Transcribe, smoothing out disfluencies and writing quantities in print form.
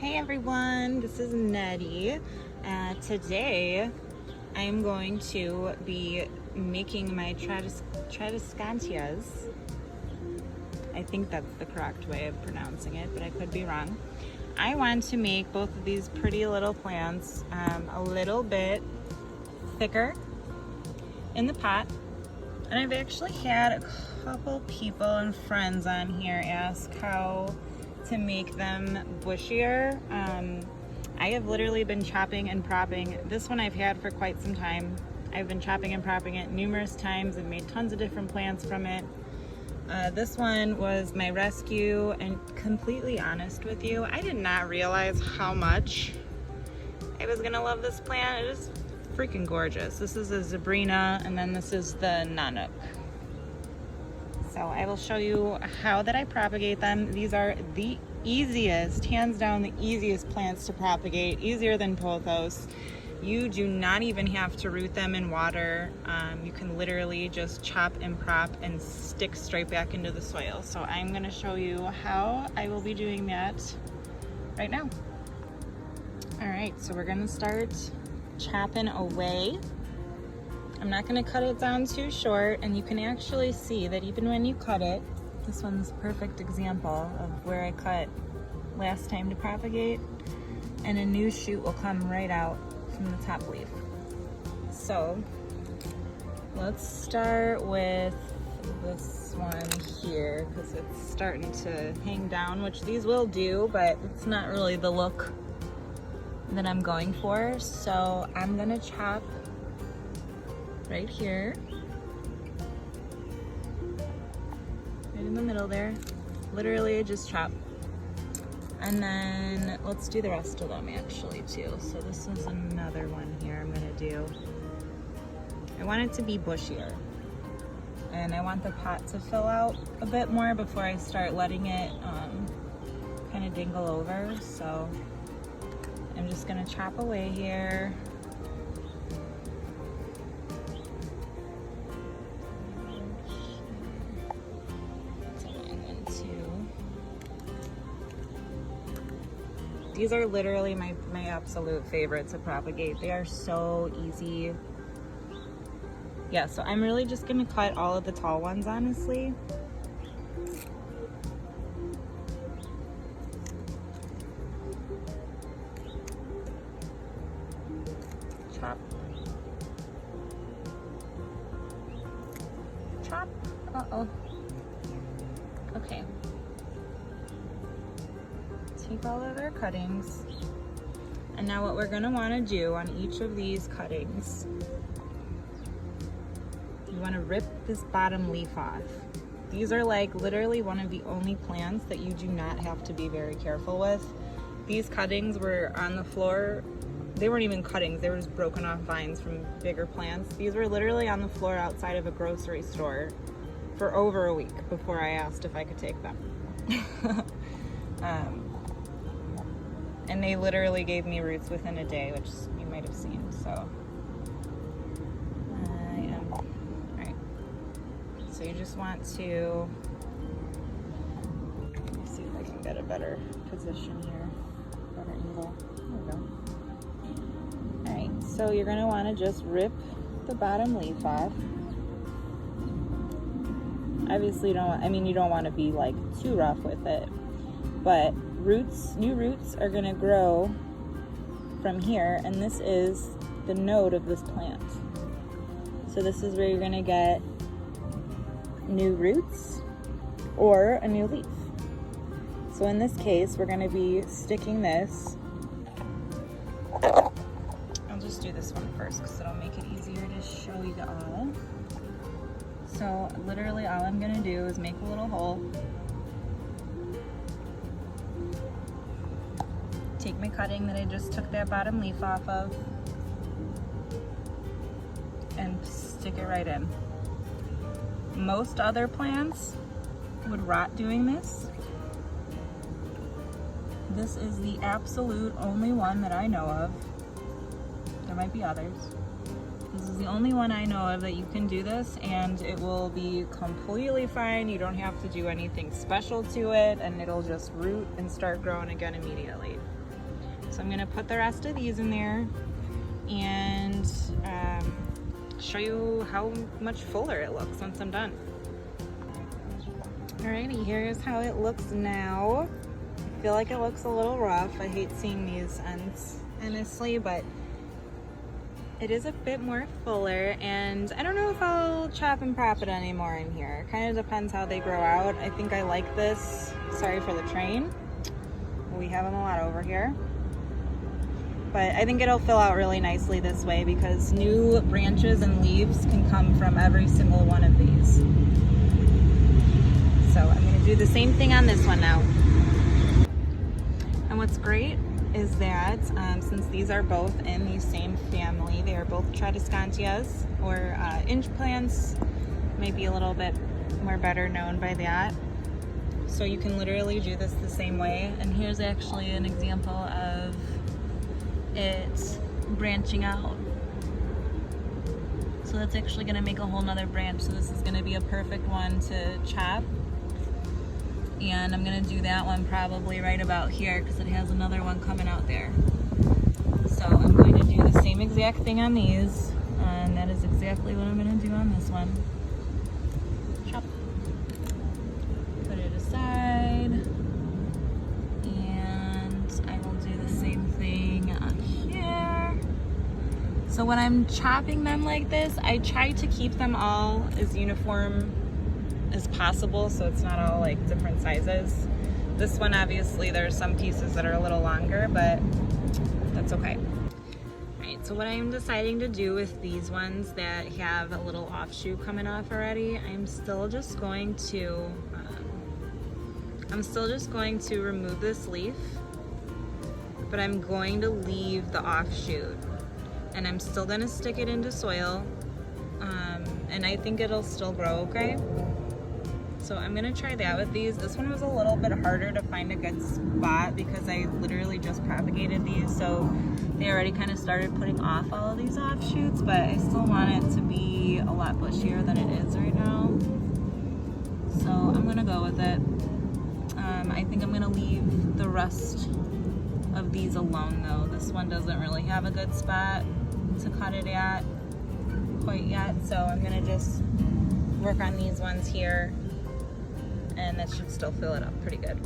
Hey everyone, this is Nettie. Today I'm going to be making my Tradescantias. I think that's the correct way of pronouncing it, but I could be wrong. I want to make both of these pretty little plants a little bit thicker in the pot. And I've actually had a couple people and friends on here ask how to make them bushier. I have literally been chopping and propping. This one I've had for quite some time. I've been chopping and propping it numerous times and made tons of different plants from it. This one was my rescue, and completely honest with you, I did not realize how much I was gonna love this plant. It is freaking gorgeous. This is a Zebrina, and then this is the Nanouk. So I will show you how that I propagate them. These are the easiest, hands down the easiest plants to propagate, easier than pothos. You do not even have to root them in water. You can literally just chop and prop and stick straight back into the soil. So I'm gonna show you how I will be doing that right now. All right, so we're gonna start chopping away. I'm not gonna cut it down too short, and you can actually see that even when you cut it, this one's a perfect example of where I cut last time to propagate, and a new shoot will come right out from the top leaf. So let's start with this one here, because it's starting to hang down, which these will do, but it's not really the look that I'm going for. So I'm gonna chop right here, right in the middle there. Literally just chop. And then let's do the rest of them actually too. So this is another one here I'm gonna do. I want it to be bushier, and I want the pot to fill out a bit more before I start letting it kind of dingle over. So I'm just gonna chop away here. These are literally my absolute favorite to propagate. They are so easy. Yeah, so I'm really just gonna cut all of the tall ones, honestly. Chop. Chop. Uh-oh. Okay. Take all of our cuttings, and now what we're going to want to do on each of these cuttings, you want to rip this bottom leaf off. These are like literally one of the only plants that you do not have to be very careful with. These cuttings were on the floor. They weren't even cuttings, they were just broken off vines from bigger plants. These were literally on the floor outside of a grocery store for over a week before I asked if I could take them. And they literally gave me roots within a day, which you might have seen. So, all right. So you just want to, let me see if I can get a better position here, better angle. There we go. All right, so you're gonna wanna just rip the bottom leaf off. Obviously you don't wanna be like too rough with it, but new roots are gonna grow from here, and this is the node of this plant. So this is where you're gonna get new roots or a new leaf. So in this case, we're gonna be sticking this. I'll just do this one first because it'll make it easier to show you all. So literally all I'm gonna do is make a little hole. Take my cutting that I just took that bottom leaf off of and stick it right in. Most other plants would rot doing this. This is the absolute only one that I know of. There might be others. This is the only one I know of that you can do this, and it will be completely fine. You don't have to do anything special to it, and it'll just root and start growing again immediately. So I'm gonna put the rest of these in there and show you how much fuller it looks once I'm done. Alrighty, here's how it looks now. I feel like it looks a little rough. I hate seeing these ends, honestly, but it is a bit more fuller, and I don't know if I'll chop and prop it anymore in here. It kind of depends how they grow out. I think I like this. Sorry for the train. We have them a lot over here. But I think it'll fill out really nicely this way because new branches and leaves can come from every single one of these. So I'm going to do the same thing on this one now. And what's great is that since these are both in the same family, they are both Tradescantias, or inch plants, maybe a little bit more better known by that. So you can literally do this the same way. And here's actually an example of it branching out. So that's actually going to make a whole nother branch. So this is going to be a perfect one to chop. And I'm going to do that one probably right about here because it has another one coming out there. So I'm going to do the same exact thing on these, and that is exactly what I'm going to do on this one. Chop. Put it aside. And I will do the same thing on here. So when I'm chopping them like this, I try to keep them all as uniform as possible, so it's not all like different sizes. This one, obviously, there's some pieces that are a little longer, but that's okay. Alright, so what I'm deciding to do with these ones that have a little offshoot coming off already, I'm still just going to remove this leaf, but I'm going to leave the offshoot, and I'm still going to stick it into soil, and I think it'll still grow okay. So I'm gonna try that with these. This one was a little bit harder to find a good spot because I literally just propagated these, so they already kind of started putting off all of these offshoots, but I still want it to be a lot bushier than it is right now. So I'm gonna go with it. I think I'm gonna leave the rest of these alone though. This one doesn't really have a good spot to cut it at quite yet, so I'm gonna just work on these ones here, and that should still fill it up pretty good.